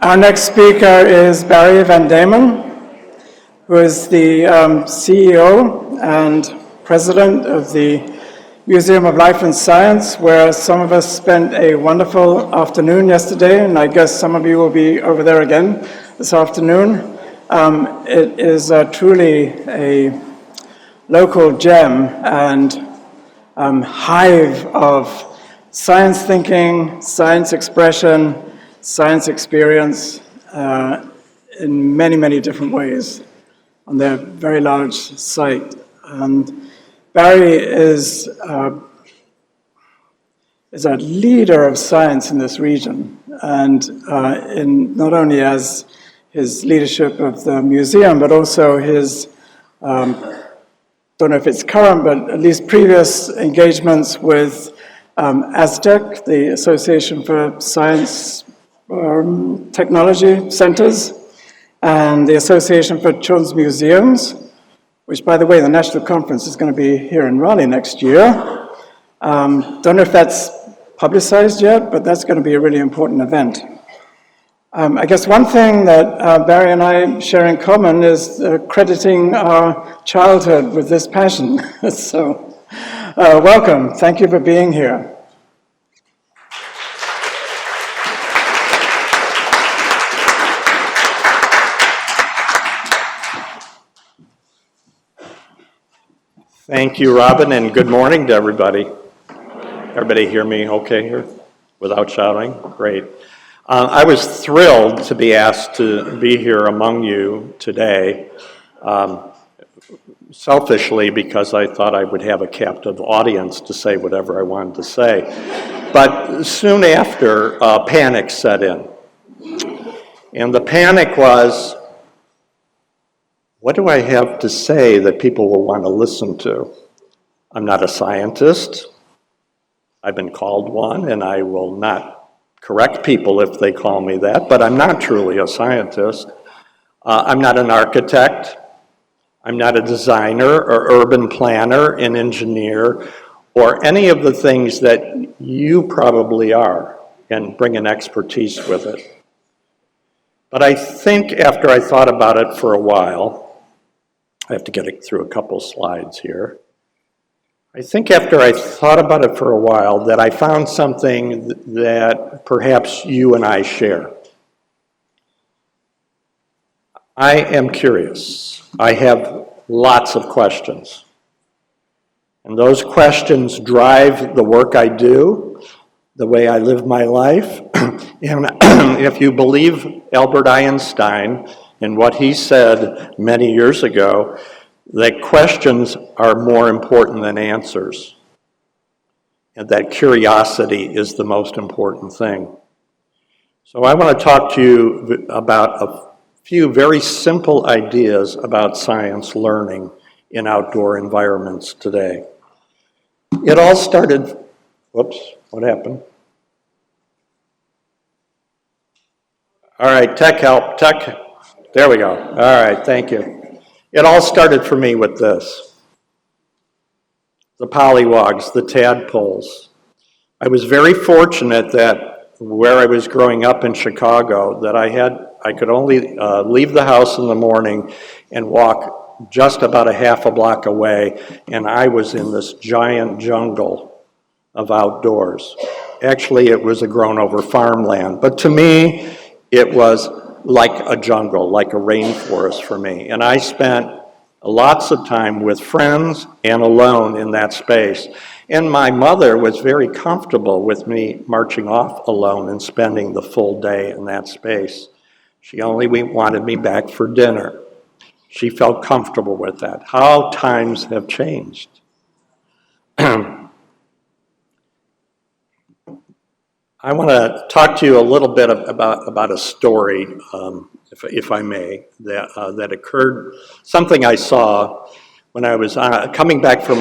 Our next speaker is Barry van Damen, who is the CEO and president of the Museum of Life and Science, where some of us spent a wonderful afternoon yesterday, and I guess some of you will be over there again this afternoon. It is truly a local gem and hive of science thinking, science expression, science experience in many, many different ways on their very large site. And Barry is a leader of science in this region, and in not only as his leadership of the museum, but also his, don't know if it's current, but at least previous engagements with Aztec, the Association for Science Technology Centers, and the Association for Children's Museums, which, by the way, the national conference is going to be here in Raleigh next year. Don't know if that's publicized yet, but that's going to be a really important event. I guess one thing that Barry and I share in common is crediting our childhood with this passion. So, welcome. Thank you for being here. Thank you, Robin, and good morning to everybody. Everybody hear me okay here without shouting? Great. I was thrilled to be asked to be here among you today, selfishly because I thought I would have a captive audience to say whatever I wanted to say. But soon after, panic set in. And the panic was, what do I have to say that people will want to listen to? I'm not a scientist. I've been called one, and I will not correct people if they call me that, but I'm not truly a scientist. I'm not an architect. I'm not a designer or urban planner, an engineer, or any of the things that you probably are and bring an expertise with it. But I think after I thought about it for a while, I have to get it through a couple slides here. I think after I thought about it for a while that I found something that perhaps you and I share. I am curious. I have lots of questions. And those questions drive the work I do, the way I live my life. And if you believe Albert Einstein and what he said many years ago, that questions are more important than answers, and that curiosity is the most important thing. So I want to talk to you about a few very simple ideas about science learning in outdoor environments today. It all started, whoops, what happened? All right, tech help, there we go. All right, thank you. It all started for me with this. The pollywogs, the tadpoles. I was very fortunate that where I was growing up in Chicago, that I could only leave the house in the morning and walk just about a half a block away, and I was in this giant jungle of outdoors. Actually, it was a grown-over farmland, but to me, it was like a jungle, like a rainforest for me. And I spent lots of time with friends and alone in that space. And my mother was very comfortable with me marching off alone and spending the full day in that space. She only wanted me back for dinner. She felt comfortable with that. How times have changed. I want to talk to you a little bit about a story, if I may, that occurred, something I saw when I was coming back from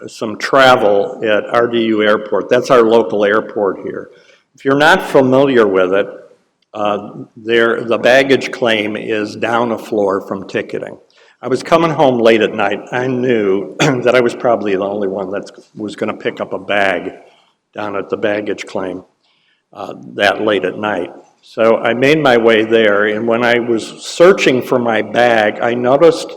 some travel at RDU Airport. That's our local airport here. If you're not familiar with it, the baggage claim is down a floor from ticketing. I was coming home late at night. I knew that I was probably the only one that was going to pick up a bag down at the baggage claim that late at night. So I made my way there, and when I was searching for my bag, I noticed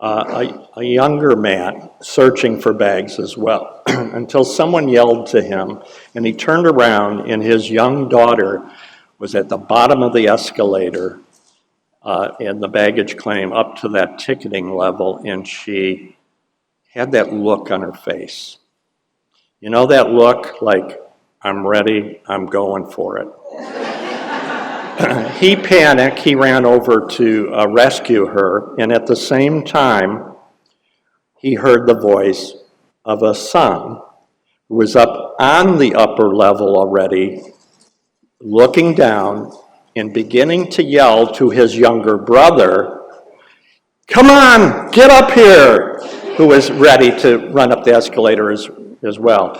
a younger man searching for bags as well, until someone yelled to him, and he turned around, and his young daughter was at the bottom of the escalator in the baggage claim up to that ticketing level, and she had that look on her face. You know that look like, I'm ready, I'm going for it. He panicked, he ran over to rescue her, and at the same time, he heard the voice of a son who was up on the upper level already, looking down and beginning to yell to his younger brother, "Come on, get up here," who was ready to run up the escalator as well.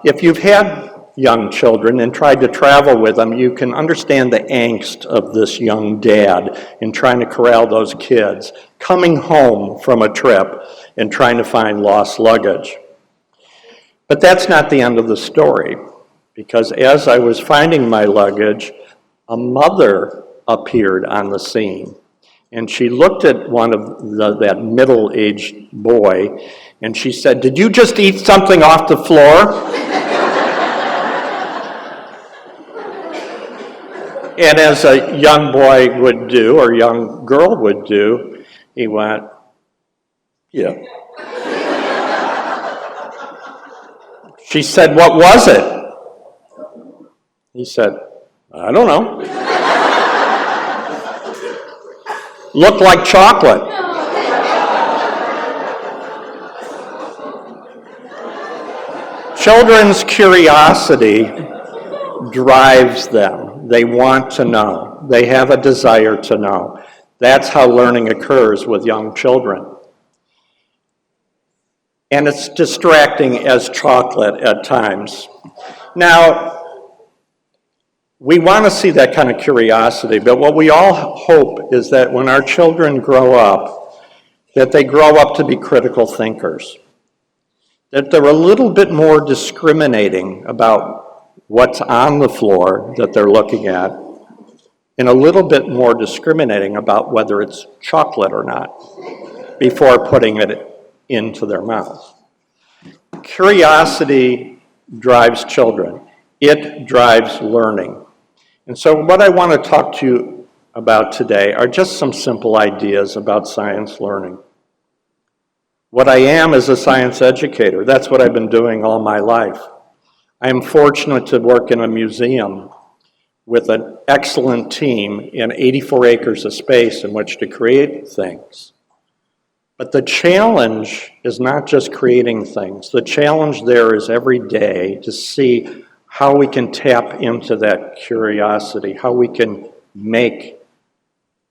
If you've had young children and tried to travel with them, you can understand the angst of this young dad in trying to corral those kids, coming home from a trip and trying to find lost luggage. But that's not the end of the story, because as I was finding my luggage, a mother appeared on the scene. And she looked at one of that middle-aged boy, and she said, "Did you just eat something off the floor?" And as a young boy would do, or young girl would do, he went, "Yeah." She said, "What was it?" He said, "I don't know." Looked like chocolate. Children's curiosity drives them. They want to know. They have a desire to know. That's how learning occurs with young children. And it's distracting as chocolate at times. Now, we want to see that kind of curiosity, but what we all hope is that when our children grow up, that they grow up to be critical thinkers. That they're a little bit more discriminating about what's on the floor that they're looking at, and a little bit more discriminating about whether it's chocolate or not before putting it into their mouth. Curiosity drives children. It drives learning. And so what I want to talk to you about today are just some simple ideas about science learning. What I am is a science educator. That's what I've been doing all my life. I am fortunate to work in a museum with an excellent team in 84 acres of space in which to create things. But the challenge is not just creating things. The challenge there is every day to see how we can tap into that curiosity, how we can make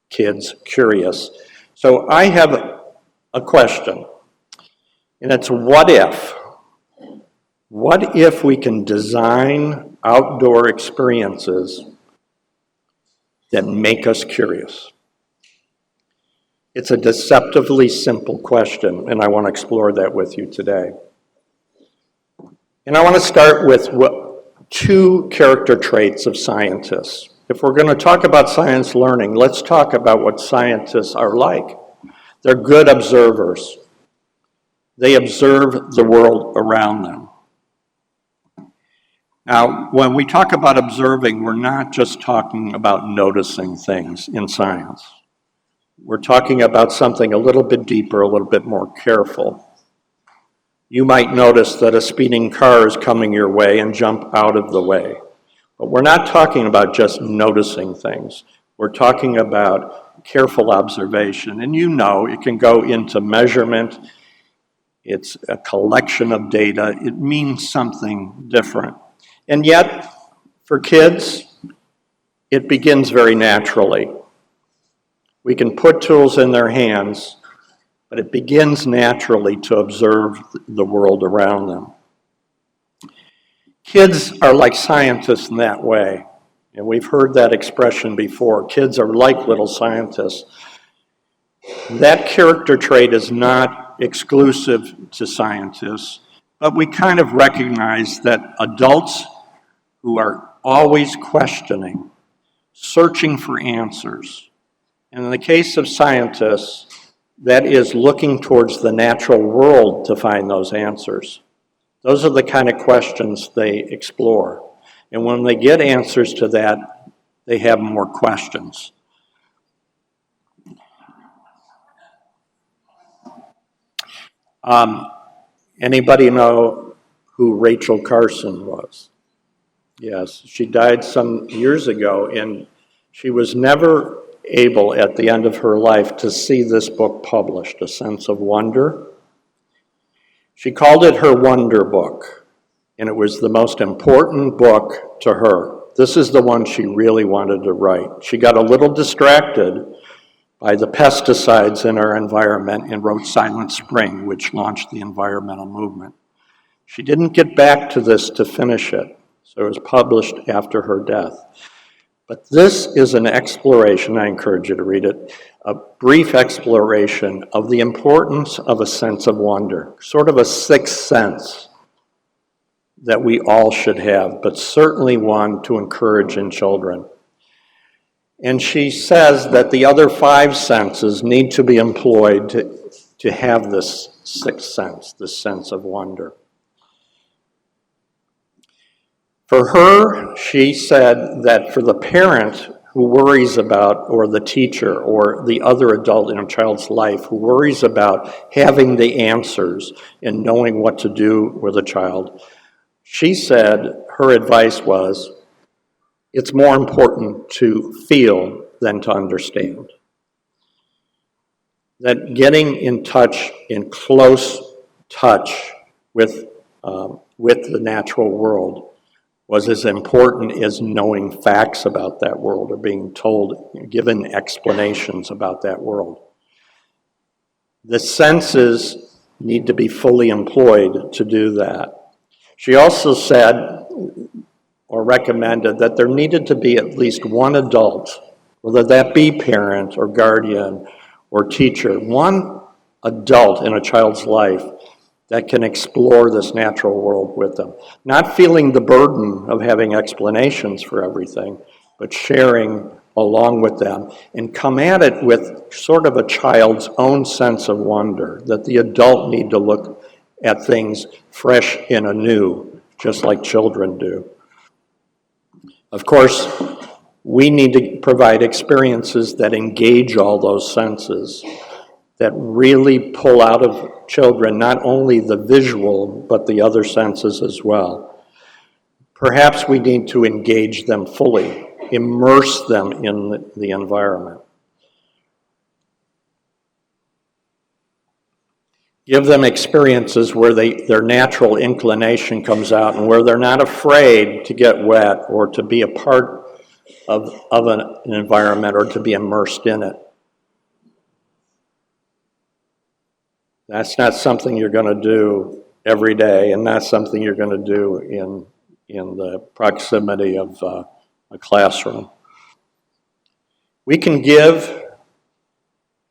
kids curious. So I have a question, and it's what if? What if we can design outdoor experiences that make us curious? It's a deceptively simple question, and I want to explore that with you today. And I want to start with two character traits of scientists. If we're going to talk about science learning, let's talk about what scientists are like. They're good observers. They observe the world around them. Now, when we talk about observing, we're not just talking about noticing things in science. We're talking about something a little bit deeper, a little bit more careful. You might notice that a speeding car is coming your way and jump out of the way. But we're not talking about just noticing things. We're talking about careful observation. And you know, it can go into measurement. It's a collection of data. It means something different. And yet, for kids, it begins very naturally. We can put tools in their hands, but it begins naturally to observe the world around them. Kids are like scientists in that way, and we've heard that expression before. Kids are like little scientists. That character trait is not exclusive to scientists, but we kind of recognize that adults who are always questioning, searching for answers. And in the case of scientists, that is looking towards the natural world to find those answers. Those are the kind of questions they explore. And when they get answers to that, they have more questions. Anybody know who Rachel Carson was? Yes, she died some years ago, and she was never able at the end of her life to see this book published, A Sense of Wonder. She called it her wonder book, and it was the most important book to her. This is the one she really wanted to write. She got a little distracted by the pesticides in our environment and wrote Silent Spring, which launched the environmental movement. She didn't get back to this to finish it, so it was published after her death. But this is an exploration, I encourage you to read it, a brief exploration of the importance of a sense of wonder, sort of a sixth sense that we all should have, but certainly one to encourage in children. And she says that the other five senses need to be employed to have this sixth sense, this sense of wonder. For her, she said that for the parent who worries about, or the teacher, or the other adult in a child's life who worries about having the answers and knowing what to do with a child, she said her advice was, it's more important to feel than to understand. That getting in touch, in close touch with the natural world was as important as knowing facts about that world or being told, given explanations about that world. The senses need to be fully employed to do that. She also said, or recommended, that there needed to be at least one adult, whether that be parent or guardian or teacher, one adult in a child's life that can explore this natural world with them. Not feeling the burden of having explanations for everything, but sharing along with them and come at it with sort of a child's own sense of wonder, that the adult need to look at things fresh and anew, just like children do. Of course, we need to provide experiences that engage all those senses, that really pull out of children not only the visual, but the other senses as well. Perhaps we need to engage them fully, immerse them in the environment. Give them experiences where their natural inclination comes out and where they're not afraid to get wet or to be a part of an environment or to be immersed in it. That's not something you're going to do every day, and not something you're going to do in the proximity of a classroom. We can give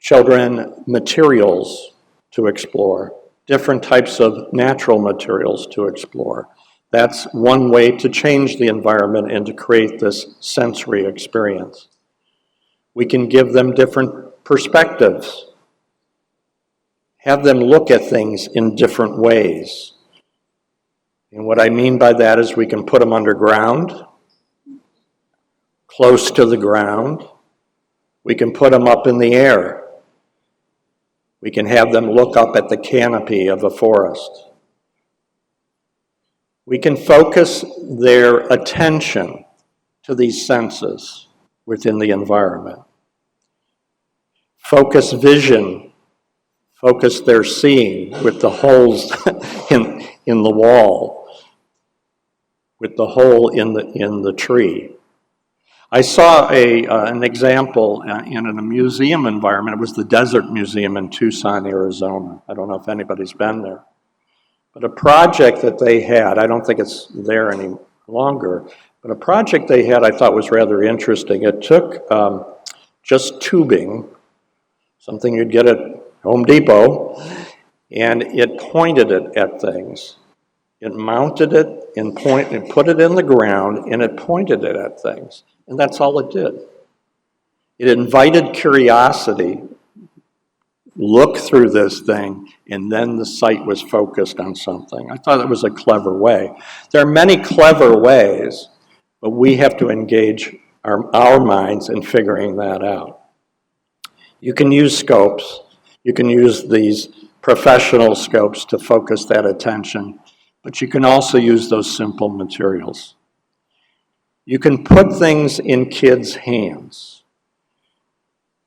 children materials to explore, different types of natural materials to explore. That's one way to change the environment and to create this sensory experience. We can give them different perspectives, have them look at things in different ways. And what I mean by that is we can put them underground, close to the ground. We can put them up in the air. We can have them look up at the canopy of a forest. We can focus their attention to these senses within the environment. Focus vision, focus their seeing with the holes in the wall, with the hole in the tree. I saw an example in a museum environment. It was the Desert Museum in Tucson, Arizona. I don't know if anybody's been there. But a project that they had, I don't think it's there any longer, but a project they had I thought was rather interesting. It took just tubing, something you'd get at Home Depot, and it pointed it at things. It mounted it and put it in the ground, and it pointed it at things. And that's all it did. It invited curiosity, look through this thing, and then the sight was focused on something. I thought it was a clever way. There are many clever ways, but we have to engage our minds in figuring that out. You can use scopes. You can use these professional scopes to focus that attention, but you can also use those simple materials. You can put things in kids' hands.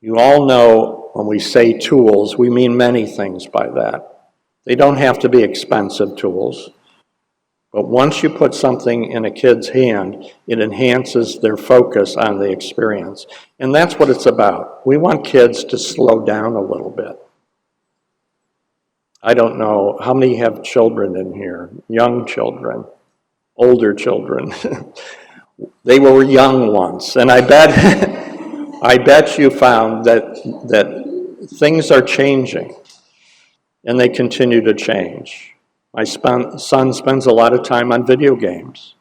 You all know when we say tools, we mean many things by that. They don't have to be expensive tools, but once you put something in a kid's hand, it enhances their focus on the experience. And that's what it's about. We want kids to slow down a little bit. I don't know, how many have children in here? Young children, older children. They were young once, and I bet you found that things are changing, and they continue to change. My son spends a lot of time on video games.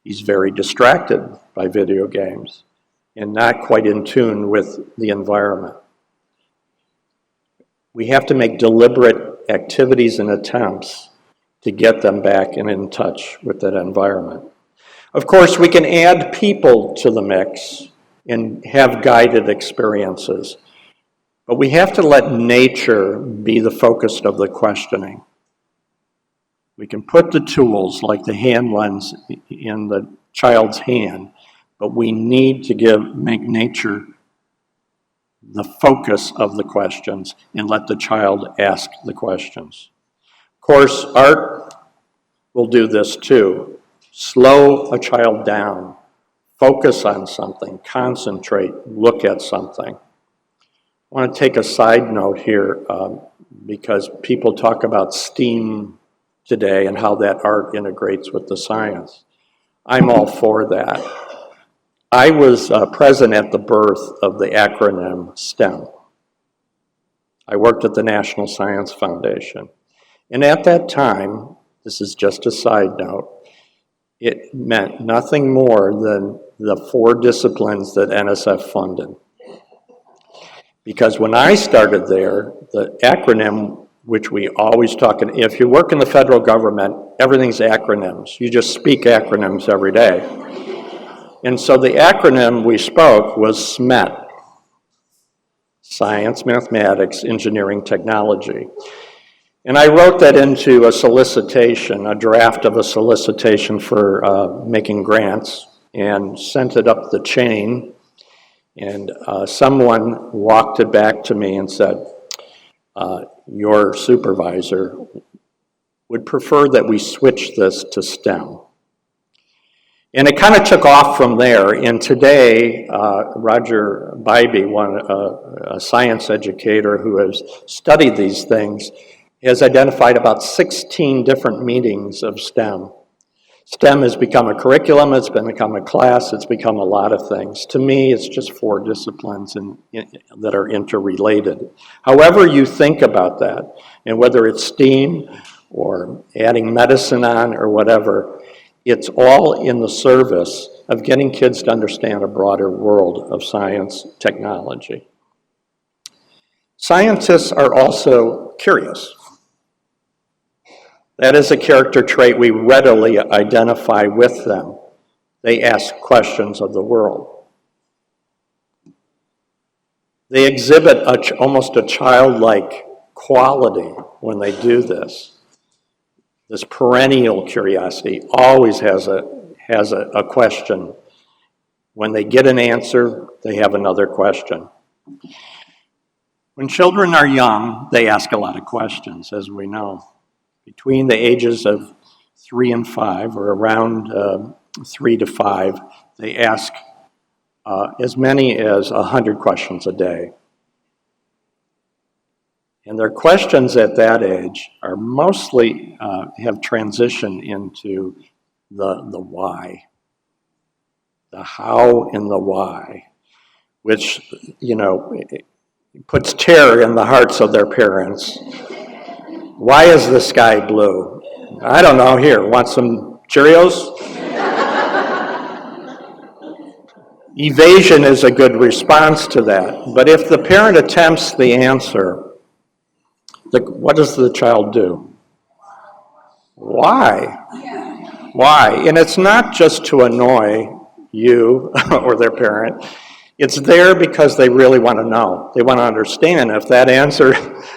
He's very distracted by video games and not quite in tune with the environment. We have to make deliberate activities and attempts to get them back and in touch with that environment. Of course, we can add people to the mix and have guided experiences, but we have to let nature be the focus of the questioning. We can put the tools like the hand lens in the child's hand, but we need to make nature the focus of the questions and let the child ask the questions. Of course, art will do this too. Slow a child down, focus on something, concentrate, look at something. I want to take a side note here because people talk about STEAM today and how that art integrates with the science. I'm all for that. I was present at the birth of the acronym STEM. I worked at the National Science Foundation. And at that time, this is just a side note, it meant nothing more than the 4 disciplines that NSF funded. Because when I started there, the acronym, which we always talk, if you work in the federal government, everything's acronyms. You just speak acronyms every day. And so the acronym we spoke was SMET, Science, Mathematics, Engineering, Technology. And I wrote that into a solicitation, a draft of a solicitation for making grants, and sent it up the chain. And someone walked it back to me and said, your supervisor would prefer that we switch this to STEM. And it kind of took off from there. And today, Roger Bybee, a science educator who has studied these things, has identified about 16 different meanings of STEM. STEM has become a curriculum, it's become a class, it's become a lot of things. To me, it's just 4 disciplines that are interrelated. However you think about that, and whether it's STEAM or adding medicine on or whatever, it's all in the service of getting kids to understand a broader world of science, technology. Scientists are also curious. That is a character trait we readily identify with them. They ask questions of the world. They exhibit almost a childlike quality when they do this. This perennial curiosity always has a question. When they get an answer, they have another question. When children are young, they ask a lot of questions, as we know. Between the ages of 3 and 5, or around 3 to 5, they ask as many as 100 questions a day. And their questions at that age are mostly have transitioned into the why, the how and the why, which, puts terror in the hearts of their parents. Why is the sky blue? I don't know. Here, want some Cheerios? Evasion is a good response to that. But if the parent attempts the answer, what does the child do? Why? Why? And it's not just to annoy you or their parent. It's there because they really want to know. They want to understand. If that answer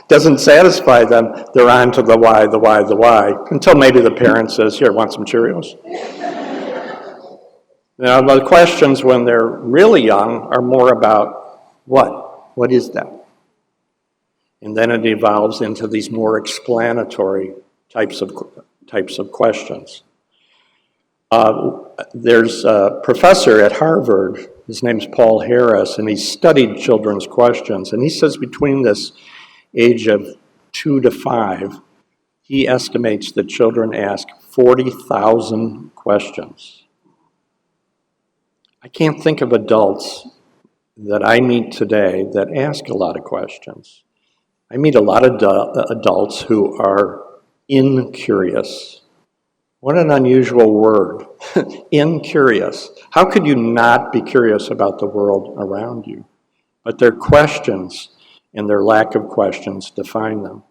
doesn't satisfy them, they're on to the why, until maybe the parent says, here, want some Cheerios? Now, the questions when they're really young are more about what? What is that? And then it evolves into these more explanatory types of questions. There's a professor at Harvard, his name's Paul Harris, and he studied children's questions. And he says between this age of 2 to 5, he estimates that children ask 40,000 questions. I can't think of adults that I meet today that ask a lot of questions. I meet a lot of adults who are incurious. What an unusual word, incurious. How could you not be curious about the world around you? But their questions and their lack of questions define them.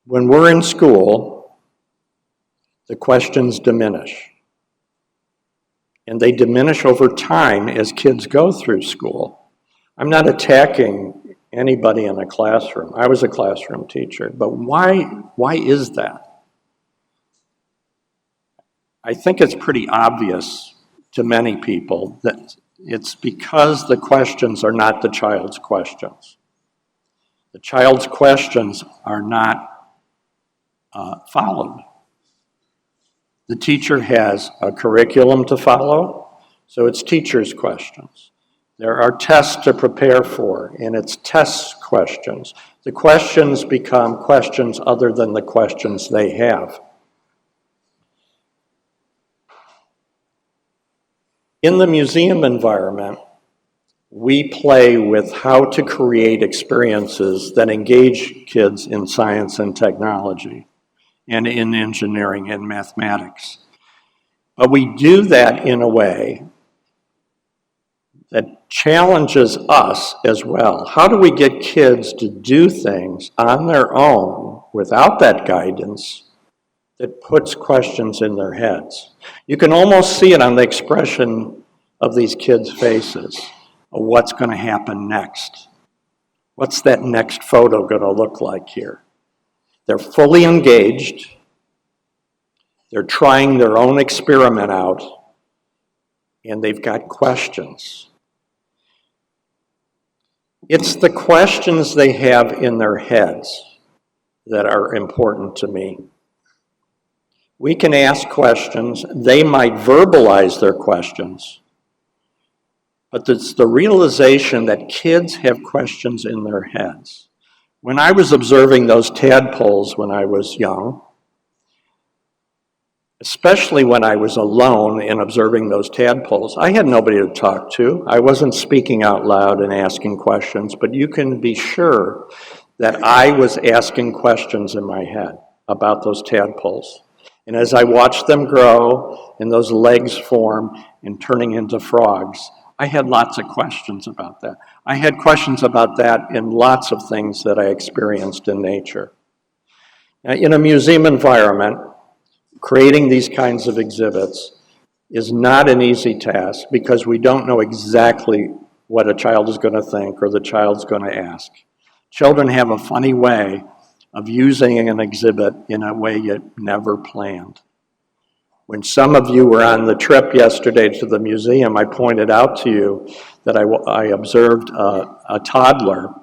When we're in school, the questions diminish. And they diminish over time as kids go through school. I'm not attacking anybody in a classroom. I was a classroom teacher, but why is that? I think it's pretty obvious to many people that it's because the questions are not the child's questions. The child's questions are not followed. The teacher has a curriculum to follow, so it's teacher's questions. There are tests to prepare for, and it's test questions. The questions become questions other than the questions they have. In the museum environment, we play with how to create experiences that engage kids in science and technology, and in engineering and mathematics. But we do that in a way that challenges us as well. How do we get kids to do things on their own without that guidance that puts questions in their heads? You can almost see it on the expression of these kids' faces. What's going to happen next? What's that next photo going to look like here? They're fully engaged. They're trying their own experiment out, and they've got questions. It's the questions they have in their heads that are important to me. We can ask questions. They might verbalize their questions, but it's the realization that kids have questions in their heads. When I was observing those tadpoles when I was young, especially when I was alone and observing those tadpoles, I had nobody to talk to. I wasn't speaking out loud and asking questions, but you can be sure that I was asking questions in my head about those tadpoles. And as I watched them grow and those legs form and turning into frogs, I had lots of questions about that. I had questions about that in lots of things that I experienced in nature. Now, in a museum environment, creating these kinds of exhibits is not an easy task because we don't know exactly what a child is going to think or the child's going to ask. Children have a funny way of using an exhibit in a way you never planned. When some of you were on the trip yesterday to the museum, I pointed out to you that I observed a toddler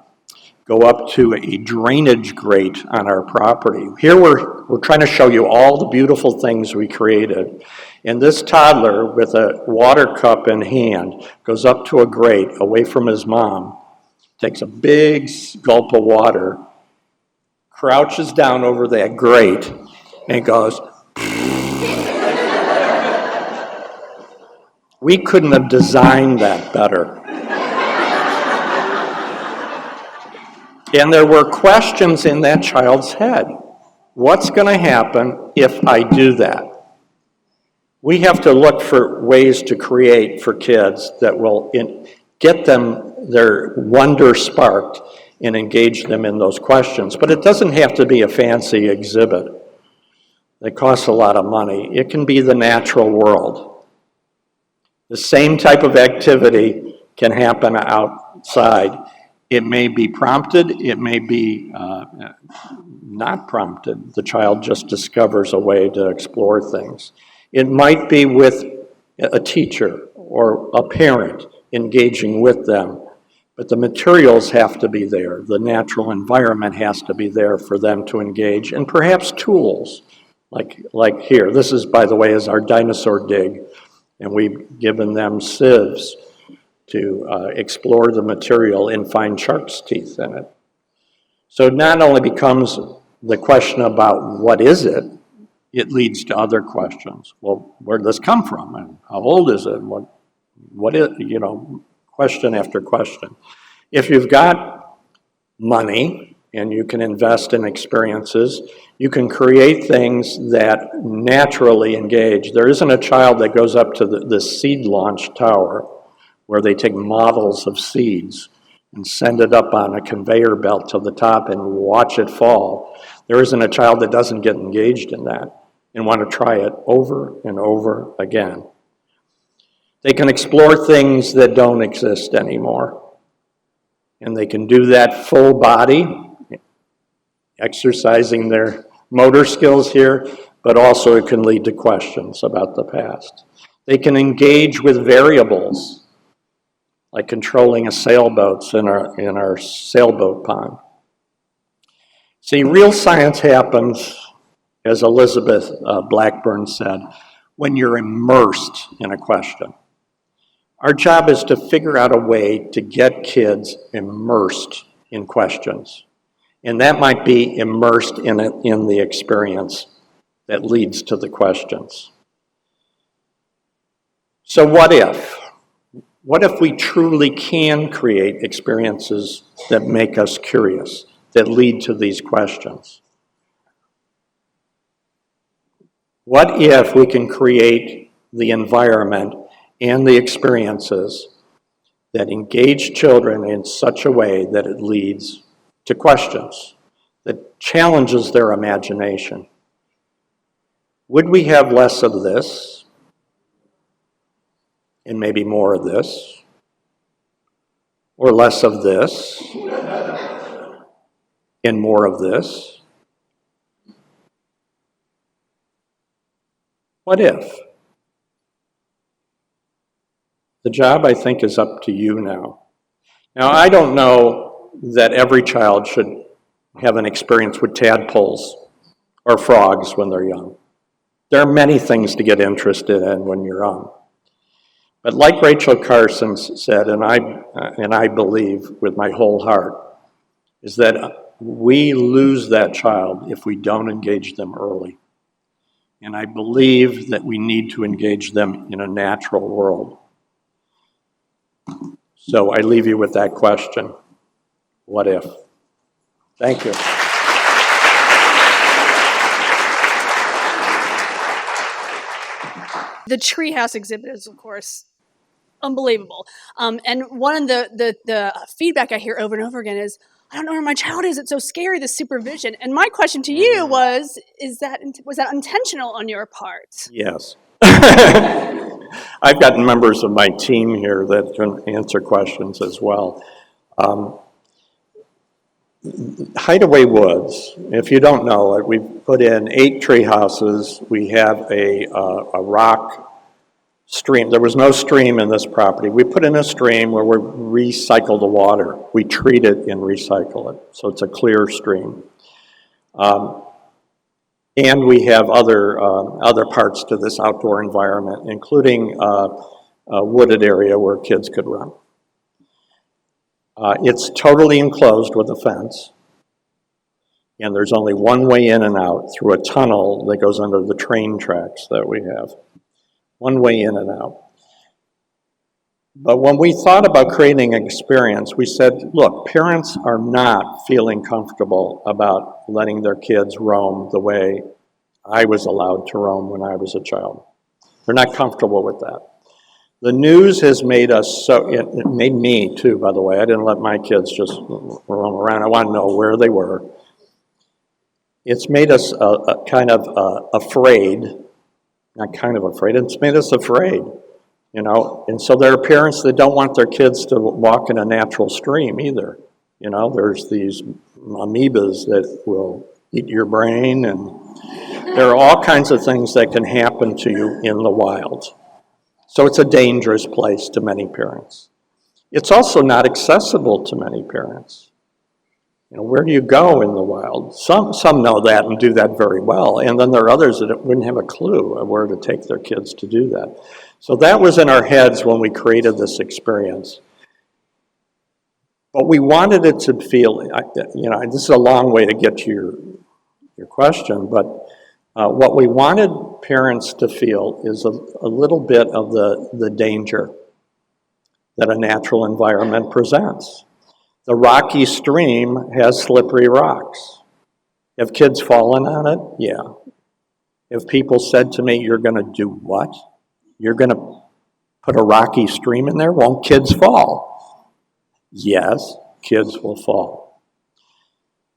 go up to a drainage grate on our property. Here we're trying to show you all the beautiful things we created. And this toddler, with a water cup in hand, goes up to a grate away from his mom, takes a big gulp of water, crouches down over that grate, and goes... We couldn't have designed that better. And there were questions in that child's head. What's going to happen if I do that? We have to look for ways to create for kids that will get them their wonder sparked and engage them in those questions. But it doesn't have to be a fancy exhibit that costs a lot of money. It can be the natural world. The same type of activity can happen outside. It may be prompted, it may be not prompted. The child just discovers a way to explore things. It might be with a teacher or a parent engaging with them, but the materials have to be there. The natural environment has to be there for them to engage, and perhaps tools, like here. This is, by the way, is our dinosaur dig, and we've given them sieves to explore the material and find shark's teeth in it. So it not only becomes the question about what is it, it leads to other questions. Well, where did this come from? And how old is it? What is, question after question. If you've got money and you can invest in experiences, you can create things that naturally engage. There isn't a child that goes up to the seed launch tower where they take models of seeds and send it up on a conveyor belt to the top and watch it fall. There isn't a child that doesn't get engaged in that and want to try it over and over again. They can explore things that don't exist anymore. And they can do that full body, exercising their motor skills here, but also it can lead to questions about the past. They can engage with variables, like controlling a sailboat in our sailboat pond. See, real science happens, as Elizabeth Blackburn said, when you're immersed in a question. Our job is to figure out a way to get kids immersed in questions. And that might be immersed in the experience that leads to the questions. So what if? What if we truly can create experiences that make us curious, that lead to these questions? What if we can create the environment and the experiences that engage children in such a way that it leads to questions, that challenges their imagination? Would we have less of this and maybe more of this, or less of this and more of this? What if? The job, I think, is up to you now. Now, I don't know that every child should have an experience with tadpoles or frogs when they're young. There are many things to get interested in when you're young. But like Rachel Carson said, and I believe with my whole heart, is that we lose that child if we don't engage them early. And I believe that we need to engage them in a natural world. So I leave you with that question. What if? Thank you. The treehouse exhibit is, of course, unbelievable. And one of the feedback I hear over and over again is, I don't know where my child is. It's so scary, the supervision. And my question to you was that intentional on your part? Yes. I've got members of my team here that can answer questions as well. Hideaway Woods, if you don't know it, we've put in 8 tree houses. We have a rock stream. There was no stream in this property. We put in a stream where we recycle the water. We treat it and recycle it, so it's a clear stream. And we have other parts to this outdoor environment, including a wooded area where kids could run. It's totally enclosed with a fence, and there's only one way in and out through a tunnel that goes under the train tracks that we have. One way in and out. But when we thought about creating an experience, we said, look, parents are not feeling comfortable about letting their kids roam the way I was allowed to roam when I was a child. They're not comfortable with that. The news has made us so, it made me too, by the way. I didn't let my kids just roam around. I wanted to know where they were. It's made us kind of afraid, not kind of afraid, it's made us afraid, you know. And so there are parents that don't want their kids to walk in a natural stream either. You know, there's these amoebas that will eat your brain, and there are all kinds of things that can happen to you in the wild. So it's a dangerous place to many parents. It's also not accessible to many parents. You know, where do you go in the wild? Some know that and do that very well, and then there are others that wouldn't have a clue of where to take their kids to do that. So that was in our heads when we created this experience. But we wanted it to feel, you know, this is a long way to get to your question, but what we wanted parents to feel is a little bit of the danger that a natural environment presents. The rocky stream has slippery rocks. Have kids fallen on it? Yeah. Have people said to me, you're going to do what? You're going to put a rocky stream in there? Won't kids fall? Yes, kids will fall.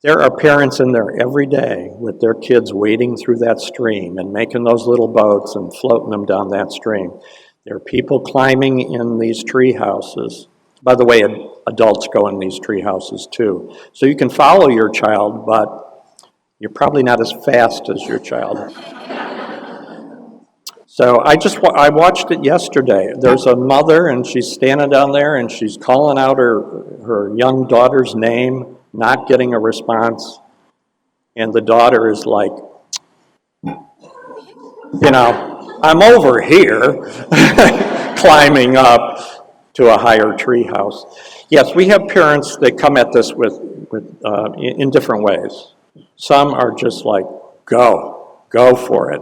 There are parents in there every day with their kids wading through that stream and making those little boats and floating them down that stream. There are people climbing in these tree houses. By the way, adults go in these tree houses too. So you can follow your child, but you're probably not as fast as your child. So I watched it yesterday. There's a mother, and she's standing down there, and she's calling out her young daughter's name, not getting a response. And the daughter is like, you know, I'm over here, climbing up to a higher tree house. Yes, we have parents that come at this in different ways. Some are just like, go for it.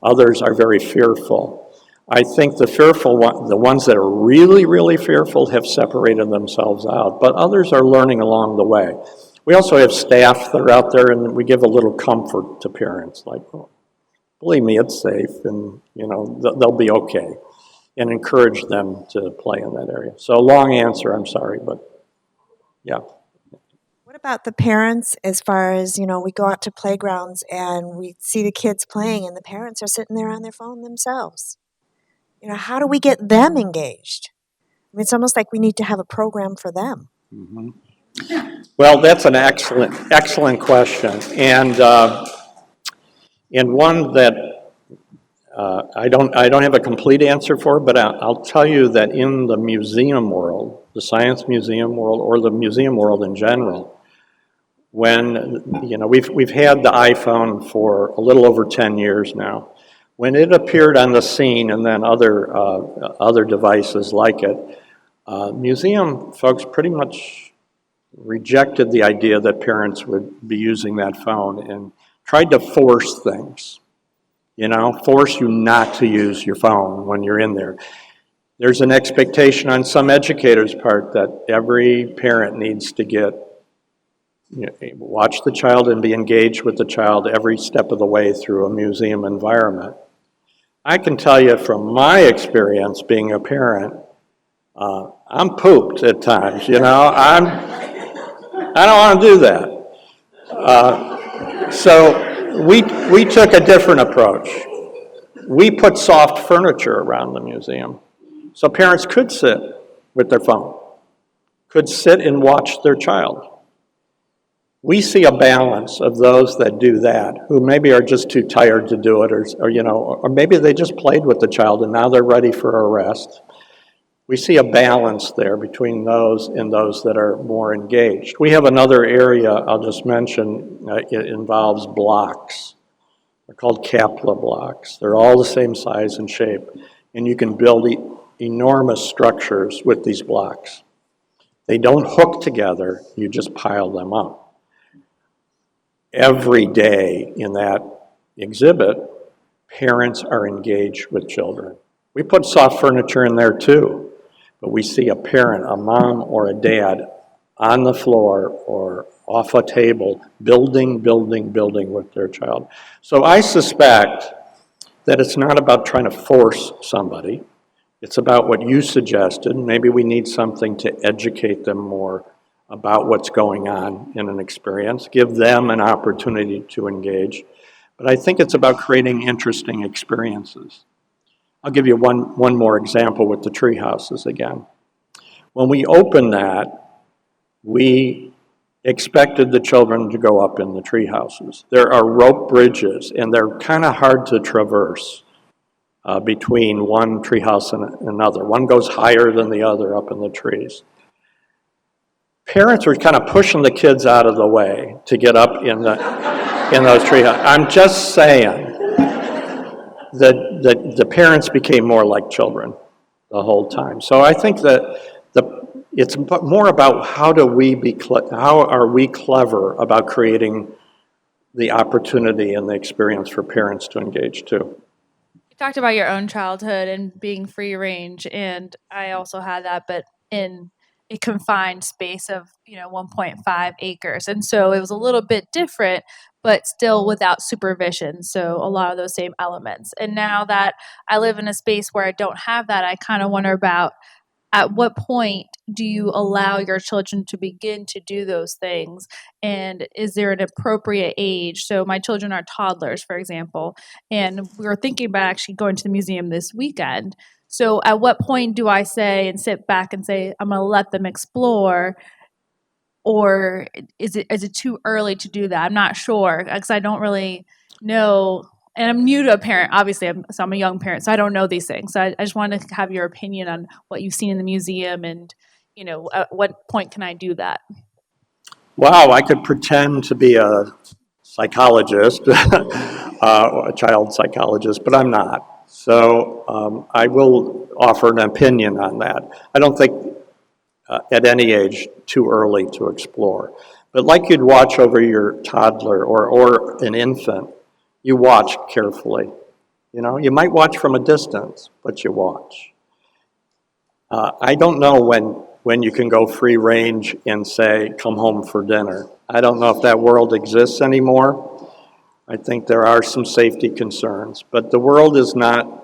Others are very fearful. I think the ones that are really, really fearful have separated themselves out, but others are learning along the way. We also have staff that are out there, and we give a little comfort to parents, like, oh, believe me, it's safe, and you know they'll be okay, and encourage them to play in that area. So long answer, I'm sorry, but yeah. What about the parents as far as, you know, we go out to playgrounds and we see the kids playing and the parents are sitting there on their phone themselves? You know, how do we get them engaged? I mean, it's almost like we need to have a program for them. Mm-hmm. Well, that's an excellent question, and one that I don't have a complete answer for, but I'll tell you that in the museum world, the science museum world, or the museum world in general, when, you know, we've had the iPhone for a little over 10 years now. When it appeared on the scene, and then other devices like it, museum folks pretty much rejected the idea that parents would be using that phone and tried to force things. You know, force you not to use your phone when you're in there. There's an expectation on some educators' part that every parent needs to watch the child and be engaged with the child every step of the way through a museum environment. I can tell you from my experience being a parent, I'm pooped at times, you know. I don't want to do that. So we took a different approach. We put soft furniture around the museum, so parents could sit with their phone, could sit and watch their child. We see a balance of those that do that, who maybe are just too tired to do it, or maybe they just played with the child and now they're ready for a rest. We see a balance there between those and those that are more engaged. We have another area I'll just mention. It involves blocks. They're called Kapla blocks. They're all the same size and shape, and you can build enormous structures with these blocks. They don't hook together, you just pile them up. Every day in that exhibit, parents are engaged with children. We put soft furniture in there too, but we see a parent, a mom or a dad, on the floor or off a table, building with their child. So I suspect that it's not about trying to force somebody. It's about what you suggested. Maybe we need something to educate them more about what's going on in an experience, give them an opportunity to engage. But I think it's about creating interesting experiences. I'll give you one more example with the tree houses again. When we opened that, we expected the children to go up in the tree houses. There are rope bridges, and they're kind of hard to traverse between one tree house and another. One goes higher than the other up in the trees. Parents were kind of pushing the kids out of the way to get up in those tree houses. I'm just saying that the parents became more like children the whole time. So I think that it's more about how are we clever about creating the opportunity and the experience for parents to engage too. You talked about your own childhood and being free range, and I also had that, but in a confined space of 1.5 acres, and so it was a little bit different, but still without supervision. So a lot of those same elements. And now that I live in a space where I don't have that, I kind of wonder about at what point do you allow your children to begin to do those things? And is there an appropriate age? So my children are toddlers, for example, and we were thinking about actually going to the museum this weekend. So at what point do I say and sit back and say, I'm going to let them explore? Or is it too early to do that? I'm not sure because I don't really know. And I'm new to a parent, obviously, I'm a young parent, so I don't know these things. So I just wanted to have your opinion on what you've seen in the museum and, at what point can I do that? Wow, I could pretend to be a psychologist, a child psychologist, but I'm not. So I will offer an opinion on that. I don't think at any age too early to explore. But like you'd watch over your toddler or an infant, you watch carefully. You might watch from a distance, but you watch. I don't know when you can go free range and say, come home for dinner. I don't know if that world exists anymore. I think there are some safety concerns, but the world is not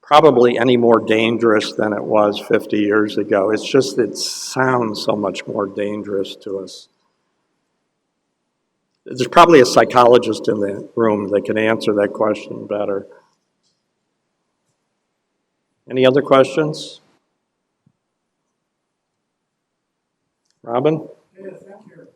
probably any more dangerous than it was 50 years ago. It's just it sounds so much more dangerous to us. There's probably a psychologist in the room that can answer that question better. Any other questions? Robin? Yeah, thank you.